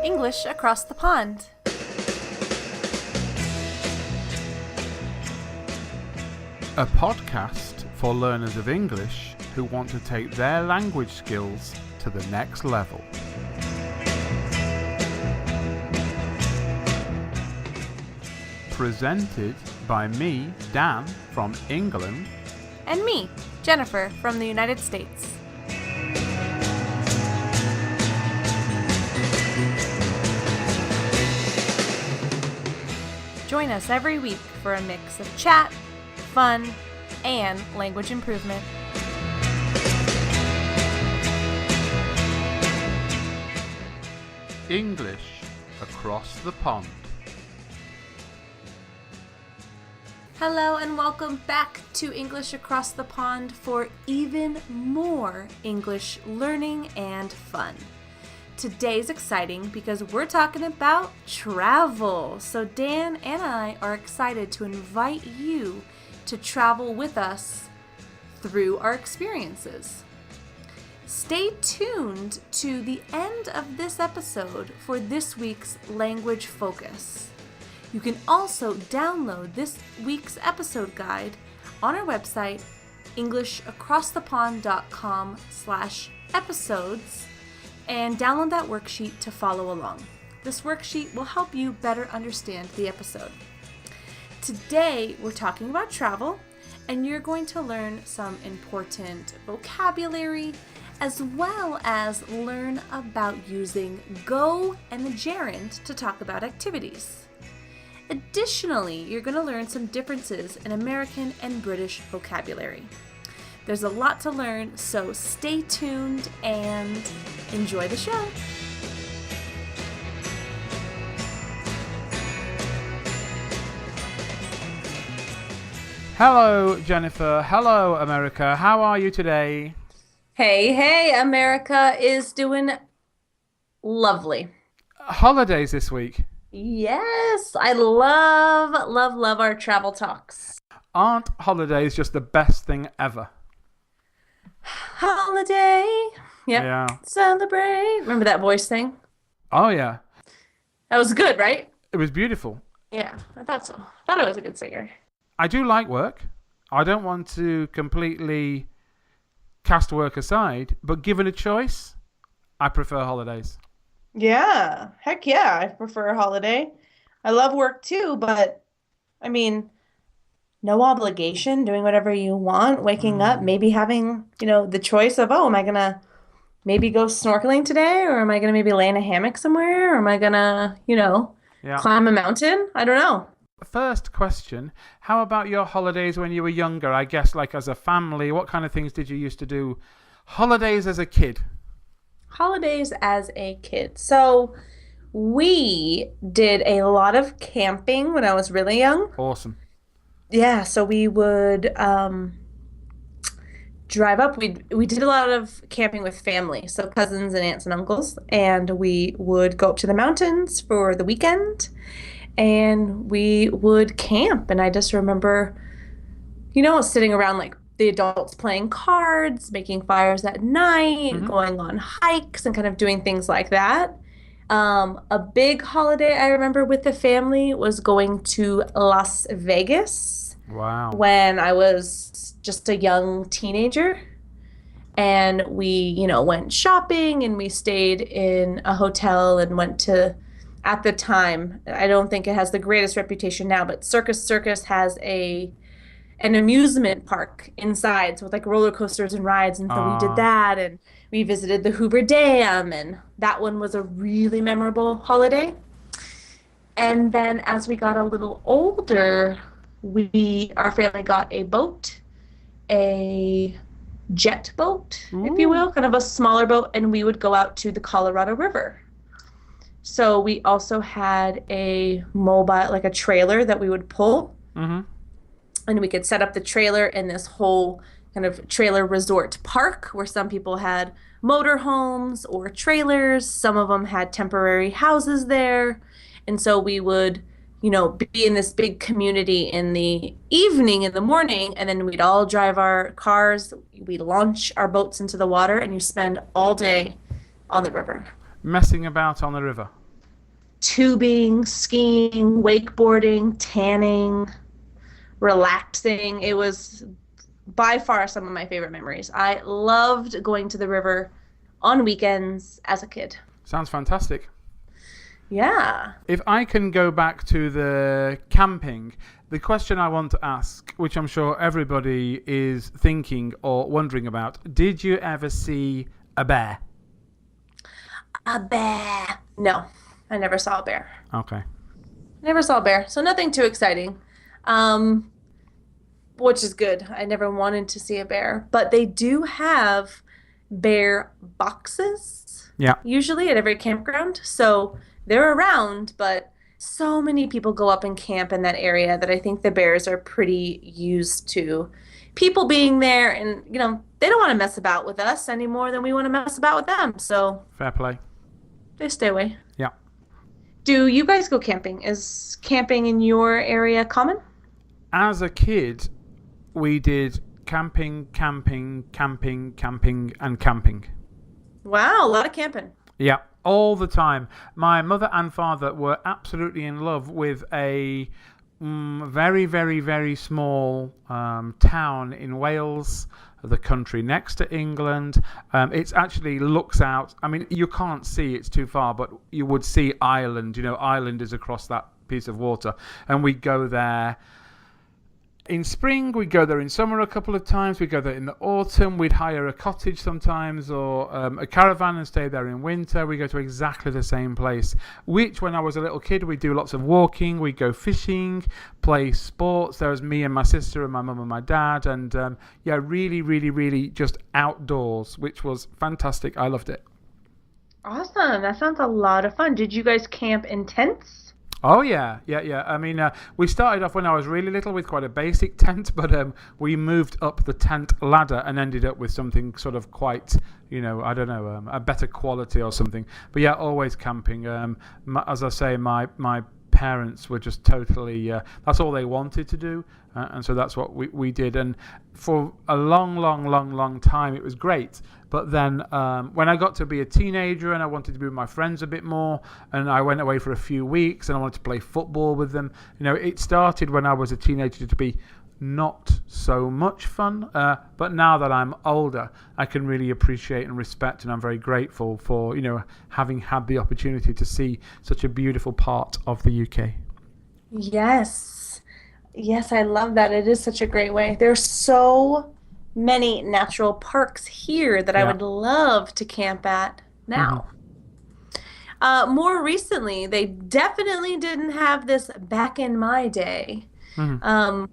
English Across the Pond. A podcast for learners of English who want to take their language skills to the next level. Presented by me, Dan, from England. And me, Jennifer, from the United States. Join us every week for a mix of chat, fun, and language improvement. English Across the Pond. Hello and welcome back to English Across the Pond for even more English learning and fun. Today's exciting because we're talking about travel. So Dan and I are excited to invite you to travel with us through our experiences. Stay tuned to the end of this episode for this week's language focus. You can also download this week's episode guide on our website, englishacrossthepond.com/episodes, and download that worksheet to follow along. This worksheet will help you better understand the episode. Today, we're talking about travel, and you're going to learn some important vocabulary, as well as learn about using go and the gerund to talk about activities. Additionally, you're going to learn some differences in American and British vocabulary. There's a lot to learn, so stay tuned and enjoy the show. Hello, Jennifer. Hello, America. How are you today? Hey, America is doing lovely. Holidays this week. Yes, I love our travel talks. Aren't holidays just the best thing ever? Holiday. Yep. Yeah. Celebrate. Remember that voice thing? Oh, yeah. That was good, right? It was beautiful. Yeah, I thought so. I thought I was a good singer. I do like work. I don't want to completely cast work aside, but given a choice, I prefer holidays. Yeah, heck yeah, I prefer a holiday. I love work too, but I mean, no obligation, doing whatever you want, waking up, maybe having, the choice of, am I gonna maybe go snorkeling today, or am I gonna maybe lay in a hammock somewhere, or am I gonna, climb a mountain? I don't know. First question, how about your holidays when you were younger? I guess like as a family, what kind of things did you used to do? Holidays as a kid. Holidays as a kid. So we did a lot of camping when I was really young. Awesome. Yeah, so we would drive up. We did a lot of camping with family, so cousins and aunts and uncles, and we would go up to the mountains for the weekend, and we would camp. And I just remember, sitting around like the adults playing cards, making fires at night, going on hikes, and kind of doing things like that. A big holiday I remember with the family was going to Las Vegas. Wow. When I was just a young teenager. And we, went shopping, and we stayed in a hotel and went to, at the time, I don't think it has the greatest reputation now, but Circus has an amusement park inside, so with like roller coasters and rides, and so we did that, and we visited the Hoover Dam, and that one was a really memorable holiday. And then as we got a little older, our family got a boat, a jet boat, if you will, kind of a smaller boat, and we would go out to the Colorado River. So we also had a mobile, like a trailer that we would pull. And we could set up the trailer in this whole kind of trailer resort park where some people had motorhomes or trailers. Some of them had temporary houses there. And so we would, be in this big community in the evening, in the morning, and then we'd all drive our cars. We launch our boats into the water, and you spend all day on the river. Messing about on the river. tubing, skiing, wakeboarding, tanning, relaxing. It was by far some of my favorite memories. I loved going to the river on weekends as a kid. Sounds fantastic. Yeah. If I can go back to the camping, the question I want to ask, which I'm sure everybody is thinking or wondering about, did you ever see a bear? A bear. No, I never saw a bear. Okay. Never saw a bear. So nothing too exciting. Which is good. I never wanted to see a bear. But they do have bear boxes, Yeah. usually at every campground. So they're around, but so many people go up and camp in that area that I think the bears are pretty used to people being there. And, they don't want to mess about with us any more than we want to mess about with them. So Fair play. they stay away. Yeah. Do you guys go camping? Is camping in your area common? As a kid, we did camping, and camping. Wow, a lot of camping. Yeah, all the time. My mother and father were absolutely in love with a very, very, very small town in Wales, the country next to England. It actually looks out. I mean, you can't see, it's too far, but you would see Ireland. Ireland is across that piece of water. And we go there in spring, we'd go there in summer a couple of times, we'd go there in the autumn, we'd hire a cottage sometimes or a caravan and stay there in winter. We go to exactly the same place, which when I was a little kid, we'd do lots of walking, we'd go fishing, play sports. There was me and my sister and my mum and my dad, and really, really, really just outdoors, which was fantastic. I loved it. Awesome. That sounds a lot of fun. Did you guys camp in tents? Oh, yeah. I mean, we started off when I was really little with quite a basic tent, but we moved up the tent ladder and ended up with something sort of quite, I don't know, a better quality or something. But yeah, always camping. As I say, my parents were just totally, that's all they wanted to do. And so that's what we did. And for a long time, it was great. But then when I got to be a teenager and I wanted to be with my friends a bit more, and I went away for a few weeks and I wanted to play football with them, it started when I was a teenager to be not so much fun. But now that I'm older, I can really appreciate and respect, and I'm very grateful for, having had the opportunity to see such a beautiful part of the UK. Yes, I love that. It is such a great way. There's so many natural parks here that I would love to camp at now. Mm-hmm. More recently, they definitely didn't have this back in my day. Mm-hmm.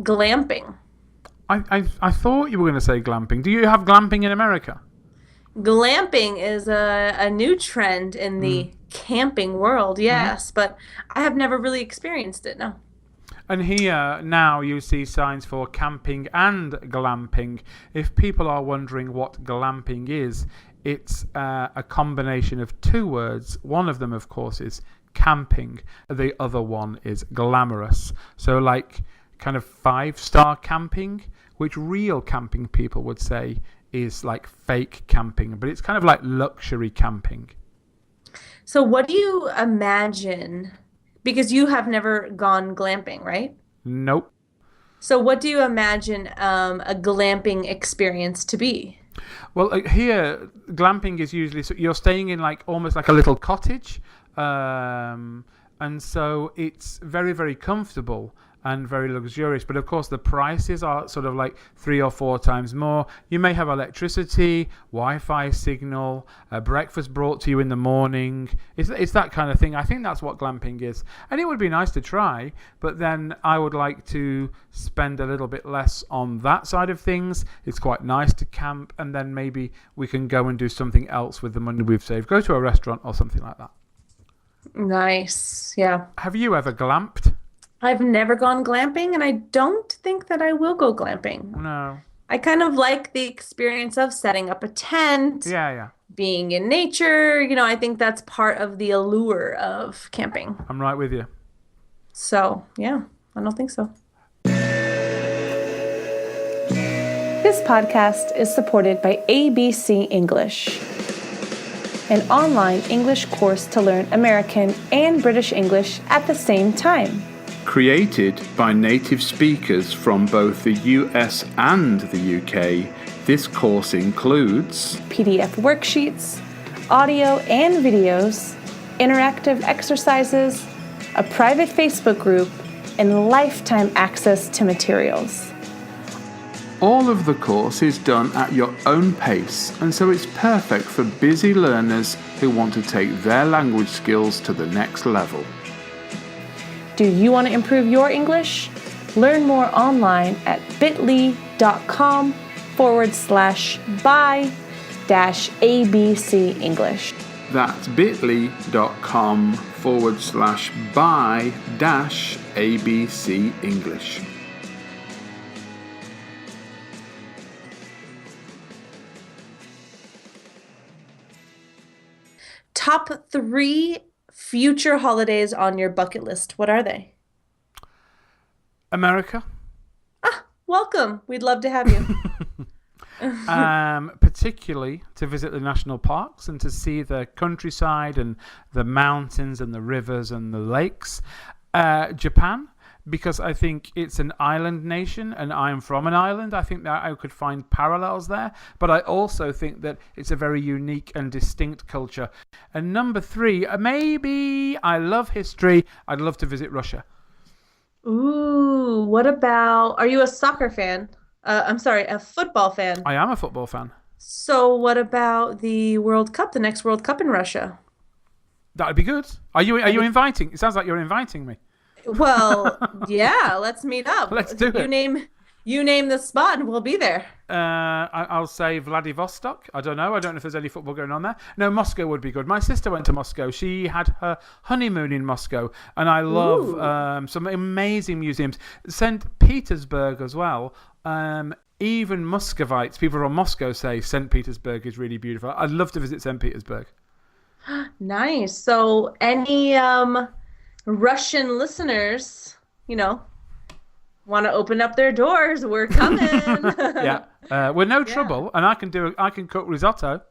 Glamping. I thought you were going to say glamping. Do you have glamping in America? Glamping is a new trend in the camping world, yes, but I have never really experienced it, no. And here now you see signs for camping and glamping. If people are wondering what glamping is, it's a combination of two words. One of them, of course, is camping. The other one is glamorous. So like kind of 5-star camping, which real camping people would say is like fake camping, but it's kind of like luxury camping. So what do you imagine? Because you have never gone glamping, right? Nope. So what do you imagine a glamping experience to be? Well, here, glamping is usually, so you're staying in like almost like a little cottage. And so it's very, very comfortable and very luxurious. But of course, the prices are sort of like 3 or 4 times more. You may have electricity, Wi-Fi signal, breakfast brought to you in the morning. It's that kind of thing. I think that's what glamping is. And it would be nice to try, but then I would like to spend a little bit less on that side of things. It's quite nice to camp, and then maybe we can go and do something else with the money we've saved. Go to a restaurant or something like that. Nice, yeah. Have you ever glamped? I've never gone glamping, and I don't think that I will go glamping. No. I kind of like the experience of setting up a tent. Yeah. Being in nature. I think that's part of the allure of camping. I'm right with you. So, yeah, I don't think so. This podcast is supported by ABC English. an online English course to learn American and British English at the same time. Created by native speakers from both the US and the UK, this course includes PDF worksheets, audio and videos, interactive exercises, a private Facebook group, and lifetime access to materials. all of the course is done at your own pace, and so it's perfect for busy learners who want to take their language skills to the next level. Do you want to improve your English? Learn more online at bit.ly/by-abc English. That's bit.ly.com/by-abc English. Top 3 future holidays on your bucket list. What are they? America. Welcome. We'd love to have you. Particularly to visit the national parks and to see the countryside and the mountains and the rivers and the lakes. Japan, because I think it's an island nation and I'm from an island. I think that I could find parallels there, but I also think that it's a very unique and distinct culture. And number 3, maybe I love history. I'd love to visit Russia. Ooh, what about, are you a soccer fan? I'm sorry, a football fan. I am a football fan. So what about the World Cup, the next World Cup in Russia? That'd be good. Are you inviting? It sounds like you're inviting me. Well, yeah, let's meet up. Let's do it. You name the spot and we'll be there. I'll say Vladivostok. I don't know if there's any football going on there. No, Moscow would be good. My sister went to Moscow. She had her honeymoon in Moscow, and I love some amazing museums. St. Petersburg as well. Even Muscovites, people from Moscow, say St. Petersburg is really beautiful. I'd love to visit St. Petersburg. Nice. So any Russian listeners, want to open up their doors, we're coming. Yeah. We're no trouble, and I can cook risotto.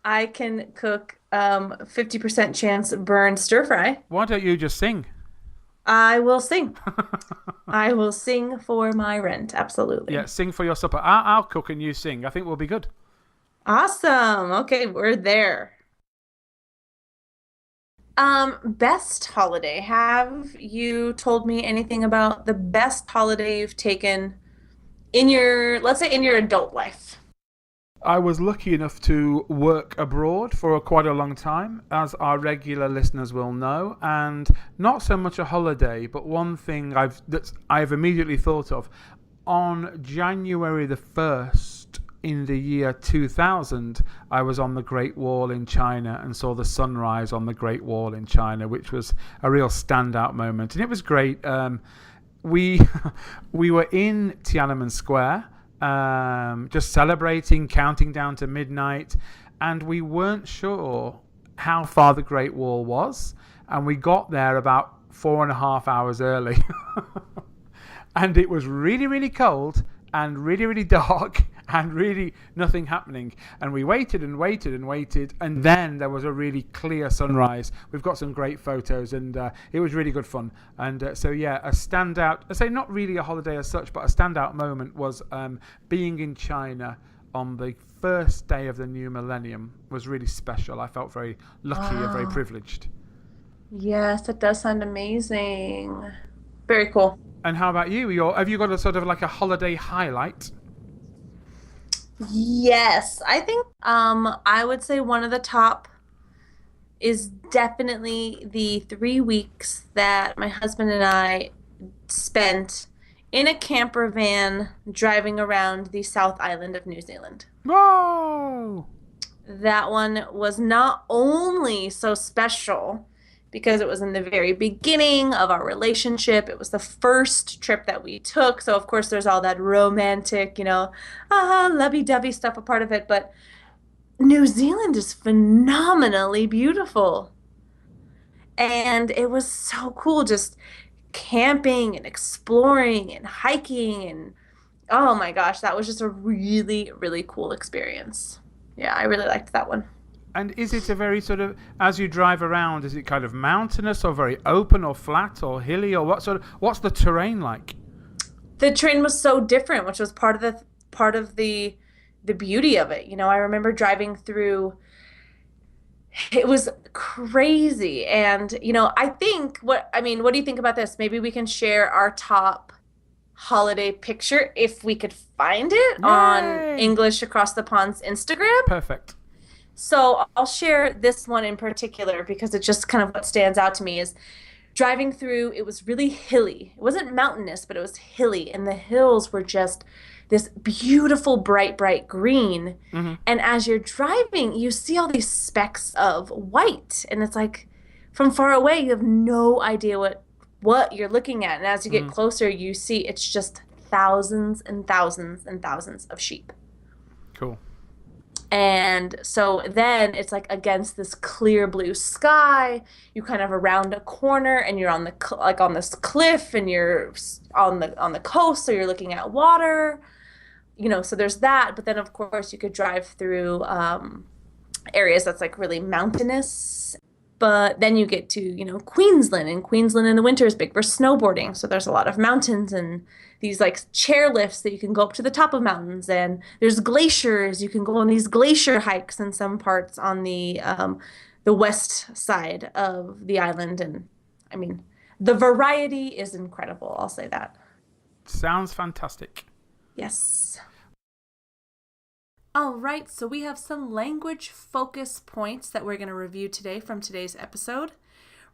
I can cook 50% chance burned stir fry. Why don't you just sing? I will sing. I will sing for my rent. Absolutely. Yeah, sing for your supper. I'll cook and you sing. I think we'll be good. Awesome. Okay, we're there. Best holiday. Have you told me anything about the best holiday you've taken in your, let's say, in your adult life? I was lucky enough to work abroad for quite a long time, as our regular listeners will know, and not so much a holiday, but one thing I've immediately thought of. On January the 1st in the year 2000, I was on the Great Wall in China and saw the sunrise on the Great Wall in China, which was a real standout moment, and it was great. We were in Tiananmen Square, just celebrating, counting down to midnight, and we weren't sure how far the Great Wall was, and we got there about 4.5 hours early. And it was really, really cold and really, really dark and really nothing happening, and we waited and waited and waited, and then there was a really clear sunrise. We've got some great photos, and it was really good fun. And so yeah, a standout, I say not really a holiday as such, but a standout moment was being in China on the first day of the new millennium. Was really special. I felt very lucky and very privileged. Yes, that does sound amazing. Very cool. And how about you? Have you got a sort of like a holiday highlight? Yes, I think I would say one of the top is definitely the 3 weeks that my husband and I spent in a camper van driving around the South Island of New Zealand. Whoa! That one was not only so special because it was in the very beginning of our relationship. It was the first trip that we took. So, of course, there's all that romantic, lovey-dovey stuff a part of it. But New Zealand is phenomenally beautiful. And it was so cool just camping and exploring and hiking. And, oh, my gosh, that was just a really, really cool experience. Yeah, I really liked that one. And is it a very sort of, as you drive around, is it kind of mountainous or very open or flat or hilly, or what's the terrain like? The terrain was so different, which was part of the beauty of it. I remember driving through. It was crazy. And, what do you think about this? Maybe we can share our top holiday picture if we could find it on English Across the Pond's Instagram. Perfect. So I'll share this one in particular because it's just kind of what stands out to me is driving through, it was really hilly. It wasn't mountainous, but it was hilly. And the hills were just this beautiful, bright, bright green. Mm-hmm. And as you're driving, you see all these specks of white. And it's like from far away, you have no idea what you're looking at. And as you get closer, you see it's just thousands and thousands and thousands of sheep. Cool. And so then it's like against this clear blue sky, you kind of around a corner and you're on this cliff and you're on the coast, so you're looking at water, so there's that. But then of course you could drive through areas that's like really mountainous. But then you get to, Queensland, and Queensland in the winter is big for snowboarding. So there's a lot of mountains and these like chair lifts that you can go up to the top of mountains. And there's glaciers. You can go on these glacier hikes in some parts on the west side of the island. And I mean, the variety is incredible. I'll say that. Sounds fantastic. Yes. All right, so we have some language focus points that we're going to review today from today's episode.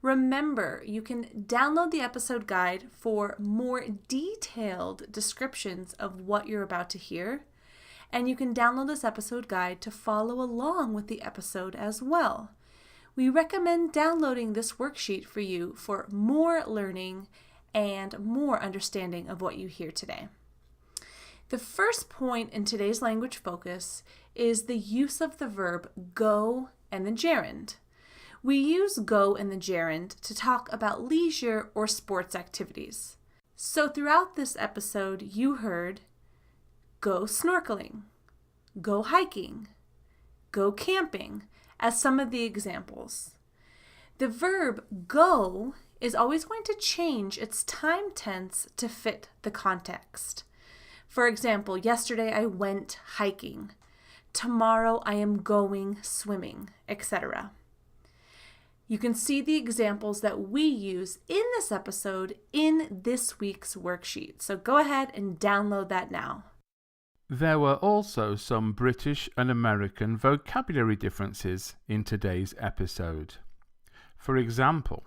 Remember, you can download the episode guide for more detailed descriptions of what you're about to hear. And you can download this episode guide to follow along with the episode as well. We recommend downloading this worksheet for you for more learning and more understanding of what you hear today. The first point in today's language focus is the use of the verb go and the gerund. We use go and the gerund to talk about leisure or sports activities. So throughout this episode, you heard go snorkeling, go hiking, go camping as some of the examples. The verb go is always going to change its time tense to fit the context. For example, yesterday I went hiking. Tomorrow I am going swimming, etc. You can see the examples that we use in this episode in this week's worksheet. So go ahead and download that now. There were also some British and American vocabulary differences in today's episode. For example,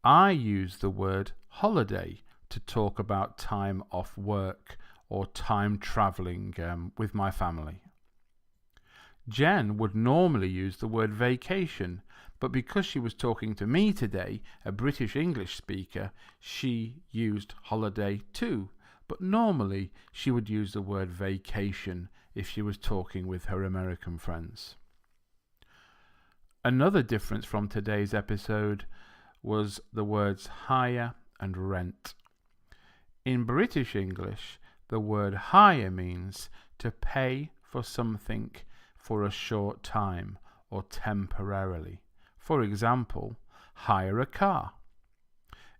I used the word holiday to talk about time off work or time travelling with my family. Jen would normally use the word vacation, but because she was talking to me today, a British English speaker, she used holiday too, but normally she would use the word vacation if she was talking with her American friends. Another difference from today's episode was the words hire and rent. In British English, the word hire means to pay for something for a short time or temporarily. For example, hire a car.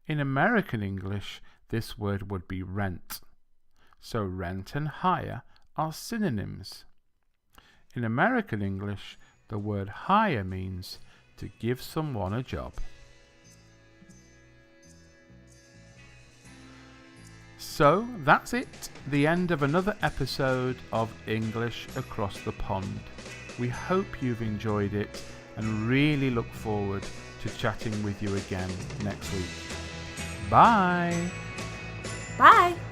In American English, this word would be rent. So rent and hire are synonyms. In American English, the word hire means to give someone a job. So that's it, the end of another episode of English Across the Pond. We hope you've enjoyed it and really look forward to chatting with you again next week. Bye! Bye!